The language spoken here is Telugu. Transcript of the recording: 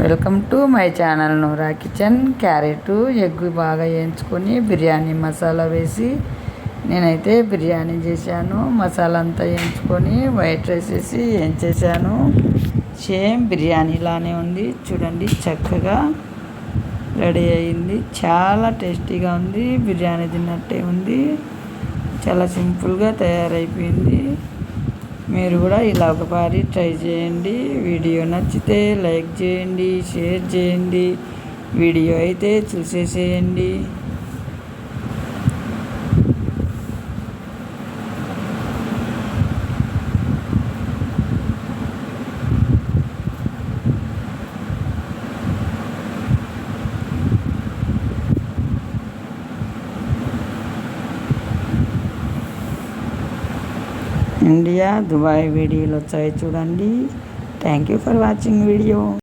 Welcome to my channel Noora kitchen. Carrot egg బాగా వేయించుకొని బిర్యానీ మసాలా వేసి నేనైతే బిర్యానీ చేశాను. మసాలా అంతా వేయించుకొని వైట్ రైస్ వేసి వేయించేసాను. సేమ్ బిర్యానీలానే ఉంది చూడండి, చక్కగా రెడీ అయింది. చాలా టేస్టీగా ఉంది, బిర్యానీ తిన్నట్టే ఉంది. చాలా సింపుల్గా తయారైపోయింది. మీరు కూడా ఇలా ఒకసారి ట్రై చేయండి. వీడియో నచ్చితే లైక్ చేయండి, షేర్ చేయండి. వీడియో అయితే చూసేసేయండి. ఇండియా దుబాయ్ వీడియోలు వచ్చాయి చూడండి. Thank you for watching video.